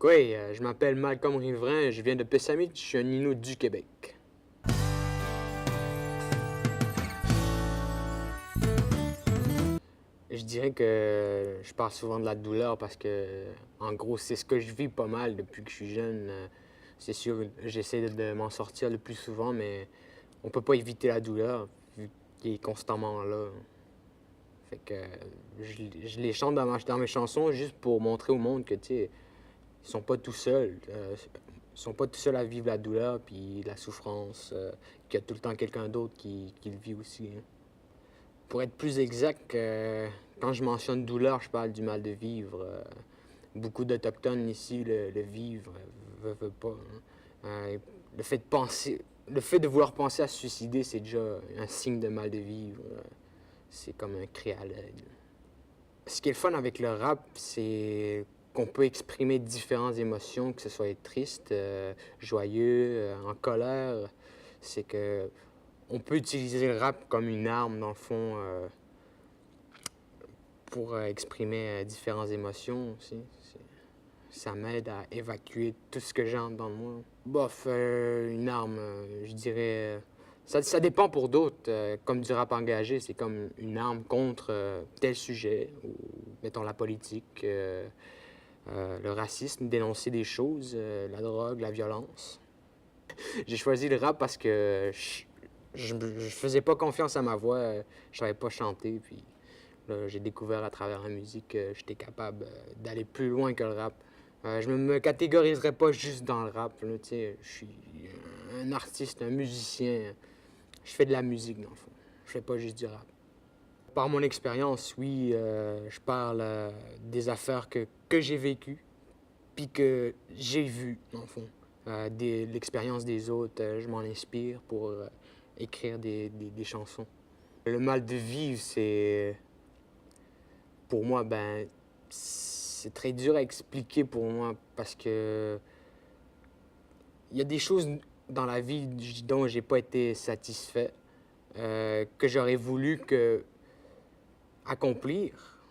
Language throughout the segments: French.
Oui, je m'appelle Malcolm Riverain, je viens de Pessamit, je suis un Innu du Québec. Je dirais que je parle souvent de la douleur parce que, en gros, c'est ce que je vis pas mal depuis que je suis jeune. C'est sûr, j'essaie de m'en sortir le plus souvent, mais on peut pas éviter la douleur vu qu'il est constamment là. Fait que je les chante dans mes chansons juste pour montrer au monde que, tu sais, ils sont pas tout seuls. Ils sont pas tout seuls à vivre la douleur puis la souffrance, qu'il y a tout le temps quelqu'un d'autre qui le vit aussi, hein. Pour être plus exact, quand je mentionne douleur, je parle du mal de vivre. Beaucoup d'Autochtones ici le vivent, veulent pas, hein. Le fait de penser, le fait de vouloir penser à se suicider, c'est déjà un signe de mal de vivre. C'est comme un cri à l'aide. Ce qui est le fun avec le rap, c'est qu'on peut exprimer différentes émotions, que ce soit triste, joyeux, en colère. C'est que on peut utiliser le rap comme une arme, dans le fond, pour exprimer différentes émotions aussi. Ça m'aide à évacuer tout ce que j'ai en dedans de moi. Bof, une arme, je dirais. Ça dépend pour d'autres. Comme du rap engagé, c'est comme une arme contre tel sujet, ou mettons la politique, le racisme, dénoncer des choses, la drogue, la violence. J'ai choisi le rap parce que je faisais pas confiance à ma voix, je savais pas chanter, puis là, j'ai découvert à travers la musique que j'étais capable d'aller plus loin que le rap. Je me catégoriserais pas juste dans le rap, là, tu sais, je suis un artiste, un musicien, je fais de la musique dans le fond, je fais pas juste du rap. Par mon expérience, oui, je parle des affaires que j'ai vécues, puis que j'ai vues, dans le fond. L'expérience des autres, je m'en inspire pour écrire des chansons. Le mal de vivre, c'est... Pour moi, ben, c'est très dur à expliquer pour moi parce que il y a des choses dans la vie dont j'ai pas été satisfait, que j'aurais voulu accomplir,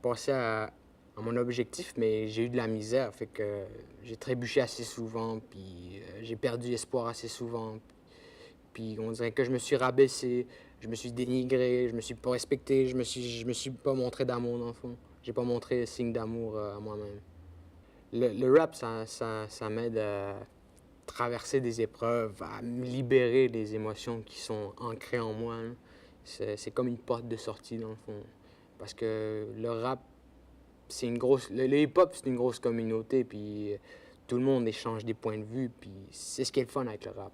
passer à mon objectif, mais j'ai eu de la misère, fait que j'ai trébuché assez souvent, puis j'ai perdu espoir assez souvent. Puis on dirait que je me suis rabaissé, je me suis dénigré, je me suis pas respecté, je me suis pas montré d'amour dans le fond. J'ai pas montré signe d'amour à moi-même. Le rap, ça m'aide à traverser des épreuves, à me libérer des émotions qui sont ancrées en moi, hein. C'est comme une porte de sortie dans le fond. Parce que le rap, c'est une grosse. Le hip-hop, c'est une grosse communauté, puis tout le monde échange des points de vue, puis c'est ce qui est le fun avec le rap.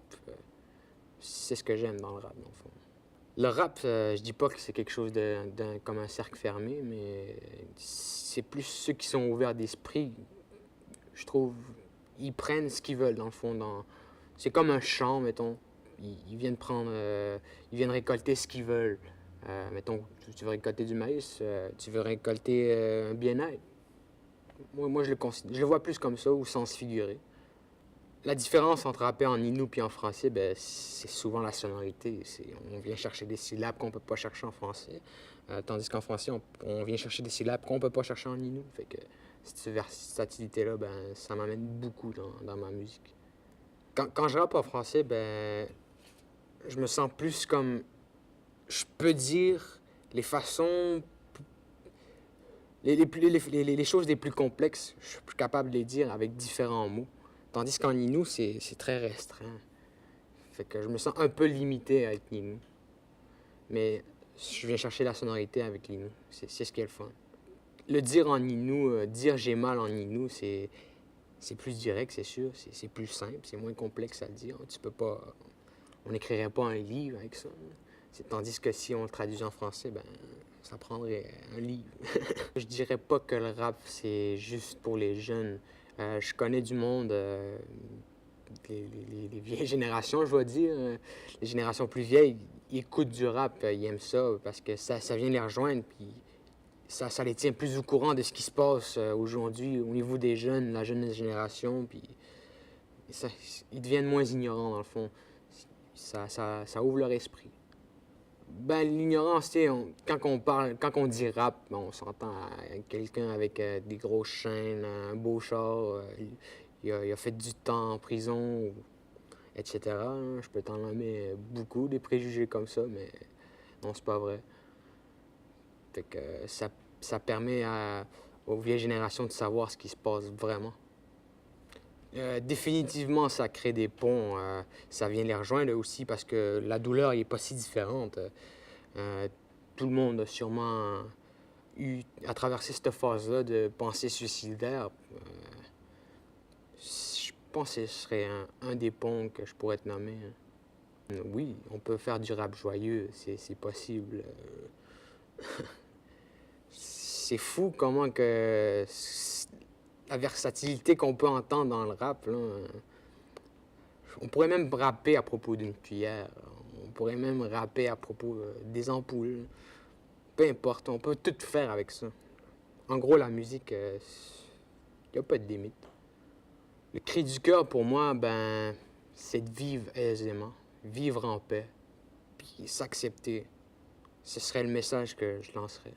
C'est ce que j'aime dans le rap, dans le fond. Le rap, je dis pas que c'est quelque chose comme un cercle fermé, mais c'est plus ceux qui sont ouverts d'esprit, je trouve. Ils prennent ce qu'ils veulent, dans le fond. C'est comme un champ, mettons. Ils viennent prendre. Ils viennent récolter ce qu'ils veulent. Mettons, tu veux récolter du maïs, tu veux récolter un bien-être. Moi je le vois plus comme ça, au sens figuré. La différence entre rapper en Innu et en français, ben, c'est souvent la sonorité. On vient chercher des syllabes qu'on peut pas chercher en français, tandis qu'en français, on vient chercher des syllabes qu'on peut pas chercher en Innu. Fait que cette versatilité-là, ben, ça m'amène beaucoup dans ma musique. Quand je rappe en français, ben, je me sens plus comme... Je peux dire les façons... Les choses les plus complexes, je suis capable de les dire avec différents mots. Tandis qu'en Innu, c'est très restreint. Fait que je me sens un peu limité avec l'Innu. Mais je viens chercher la sonorité avec l'Innu. C'est ce qui est le fun. Le dire en Innu, dire j'ai mal en Innu, c'est plus direct, c'est sûr. C'est plus simple, c'est moins complexe à dire. Tu peux pas... On n'écrirait pas un livre avec ça. Tandis que si on le traduit en français, ben, ça prendrait un livre. Je dirais pas que le rap, c'est juste pour les jeunes. Je connais du monde, les vieilles générations, je vais dire. Les générations plus vieilles, ils écoutent du rap, ils aiment ça parce que ça vient les rejoindre, puis ça les tient plus au courant de ce qui se passe aujourd'hui au niveau des jeunes, la jeune génération, puis ils deviennent moins ignorants dans le fond. Ça ouvre leur esprit. Ben, l'ignorance, tu sais, quand on dit rap, ben, on s'entend à quelqu'un avec des grosses chaînes, un beau char, il a fait du temps en prison, etc. Hein. Je peux t'en nommer beaucoup des préjugés comme ça, mais non, c'est pas vrai. Fait que ça permet aux vieilles générations de savoir ce qui se passe vraiment. Définitivement, ça crée des ponts. Ça vient les rejoindre aussi parce que la douleur n'est pas si différente. Euh, Tout le monde a sûrement eu à traverser cette phase-là de pensée suicidaire. Je pense que ce serait un des ponts que je pourrais te nommer. Oui, on peut faire du rap joyeux, c'est possible. C'est fou comment que la versatilité qu'on peut entendre dans le rap, là, on pourrait même rapper à propos d'une cuillère. On pourrait même rapper à propos des ampoules. Peu importe, on peut tout faire avec ça. En gros, la musique, il n'y a pas de limite. Le cri du cœur, pour moi, ben, c'est de vivre aisément, vivre en paix, puis s'accepter. Ce serait le message que je lancerais.